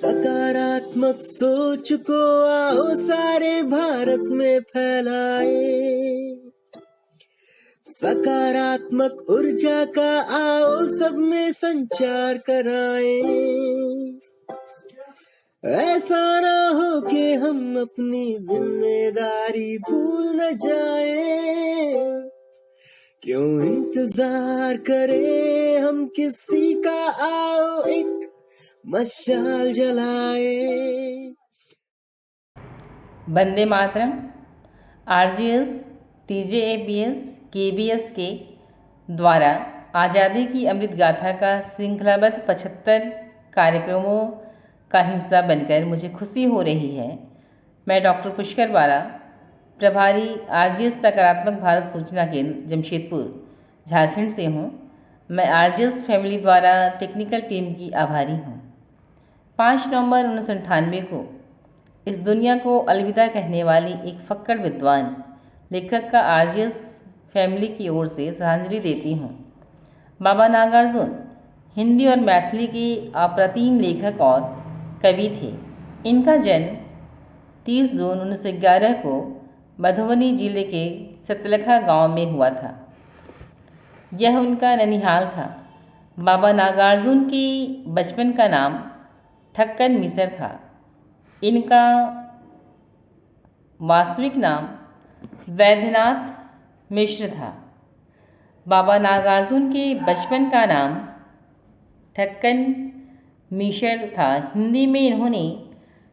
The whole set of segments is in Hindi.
सकारात्मक सोच को आओ सारे भारत में फैलाए, सकारात्मक ऊर्जा का आओ सब में संचार कराए। ऐसा ना हो कि हम अपनी जिम्मेदारी भूल न जाए, क्यों इंतजार करें हम किसी का, आओ एक मशाल जलाए। वंदे मातरम। आरजीएस, टीजेएपीएस, केबीएस के द्वारा आज़ादी की अमृत गाथा का श्रृंखलाबद्ध 75 कार्यक्रमों का हिस्सा बनकर मुझे खुशी हो रही है। मैं डॉक्टर पुष्कर बाला, प्रभारी आरजीएस सकारात्मक भारत सूचना केंद्र जमशेदपुर झारखंड से हूँ। मैं आरजीएस फैमिली द्वारा टेक्निकल टीम की आभारी हूँ। 5 नवंबर 1998 को इस दुनिया को अलविदा कहने वाली एक फक्कड़ विद्वान लेखक का आरजीएस फैमिली की ओर से श्रद्धांजलि देती हूँ। बाबा नागार्जुन हिंदी और मैथिली के अप्रतिम लेखक और कवि थे। इनका जन्म 30 जून 1911 को मधुबनी जिले के सतलखा गांव में हुआ था। यह उनका ननिहाल था। बाबा नागार्जुन की बचपन का नाम ठक्कन मिसर था। इनका वास्तविक नाम वैद्यनाथ मिश्र था। बाबा नागार्जुन के बचपन का नाम ठक्कन मिश्र था। हिंदी में इन्होंने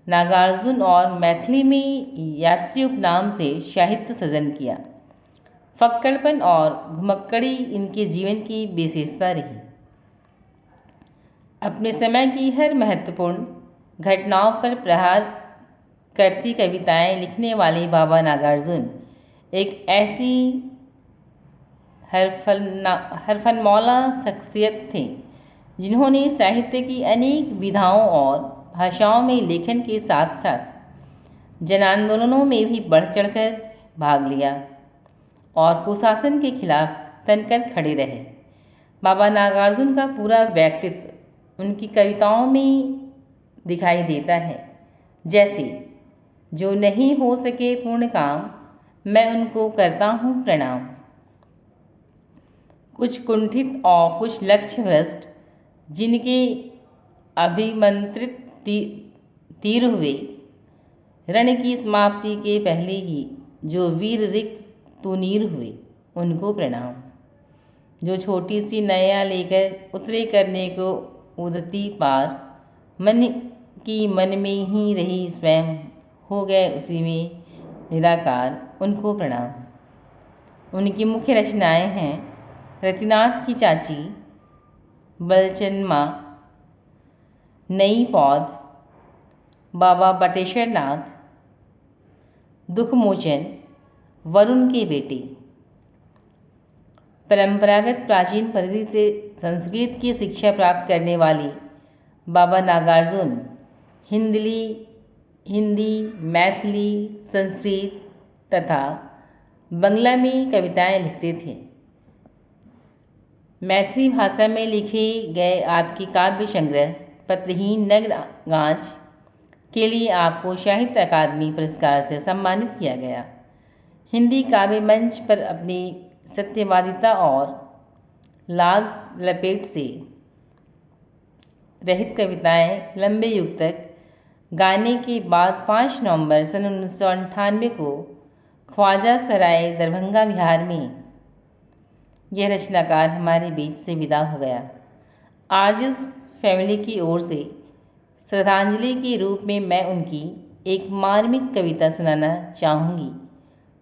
नागार्जुन और मैथिली में यात्री उपनाम से साहित्य सृजन किया। फक्कड़पन और घुमक्कड़ी इनके जीवन की विशेषता रही। अपने समय की हर महत्वपूर्ण घटनाओं पर प्रहार करती कविताएं लिखने वाले बाबा नागार्जुन एक ऐसी हरफनमौला शख्सियत थे जिन्होंने साहित्य की अनेक विधाओं और भाषाओं में लेखन के साथ साथ जन आंदोलनों में भी बढ़ चढ़कर भाग लिया और कुशासन के खिलाफ तनकर खड़े रहे। बाबा नागार्जुन का पूरा व्यक्तित्व उनकी कविताओं में दिखाई देता है। जैसे जो नहीं हो सके पूर्ण काम, मैं उनको करता हूँ प्रणाम। कुछ कुंठित और कुछ लक्ष्य भ्रष्ट जिनके अभिमंत्रित तीर हुए, रण की समाप्ति के पहले ही जो वीर रिक्त तुनीर हुए, उनको प्रणाम। जो छोटी सी नया लेकर उतरे करने को उदती पार, मन की मन में ही रही स्वयं, हो गए उसी में निराकार, उनको प्रणाम। उनकी मुख्य रचनाएं हैं रतिनाथ की चाची, बलचन माँ, नई पौध, बाबा बटेश्वर नाथ, दुखमोचन, वरुण के बेटे। परंपरागत प्राचीन पद्धति से संस्कृत की शिक्षा प्राप्त करने वाली बाबा नागार्जुन हिंदी, मैथिली, संस्कृत तथा बंगला में कविताएं लिखते थे। मैथिली भाषा में लिखे गए आपके काव्य संग्रह पत्रहीन नगरगांच के लिए आपको साहित्य अकादमी पुरस्कार से सम्मानित किया गया। हिंदी काव्य मंच पर अपनी सत्यवादिता और लाग लपेट से रहित कविताएं लंबे युग तक गाने के बाद 5 नवंबर सन 1998 को ख्वाजा सराय दरभंगा बिहार में यह रचनाकार हमारे बीच से विदा हो गया। आरजीएस फैमिली की ओर से श्रद्धांजलि के रूप में मैं उनकी एक मार्मिक कविता सुनाना चाहूँगी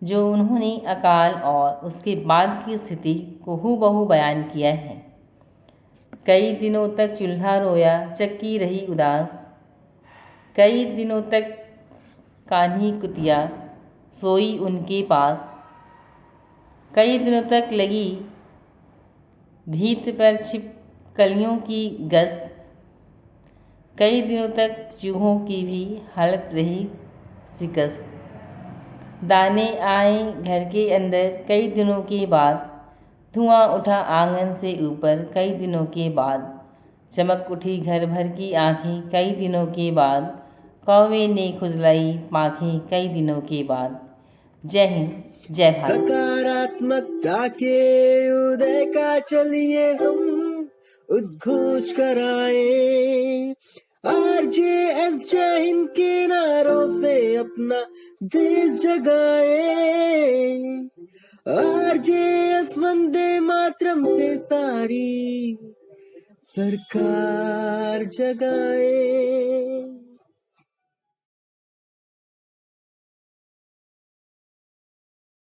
जो उन्होंने अकाल और उसके बाद की स्थिति को हूबहू बयान किया है। कई दिनों तक चूल्हा रोया, चक्की रही उदास, कई दिनों तक कान्ही कुतिया सोई उनके पास, कई दिनों तक लगी भीत पर छिपकलियों की गश्त, कई दिनों तक चूहों की भी हालत रही शिकस्त। दाने आए घर के अंदर कई दिनों के बाद, धुआं उठा आंगन से ऊपर कई दिनों के बाद, चमक उठी घर भर की आँखें कई दिनों के बाद, कौवे ने खुजलाई पाँखें कई दिनों के बाद। जय हिंद, जय भारत। सकारात्मकता के उदय का चलिए हम उद्घोष कराएं। RJS जय हिंद के नारों से अपना देश जगाएं। RJS वंदे मातरम से सारी सरकार जगाए।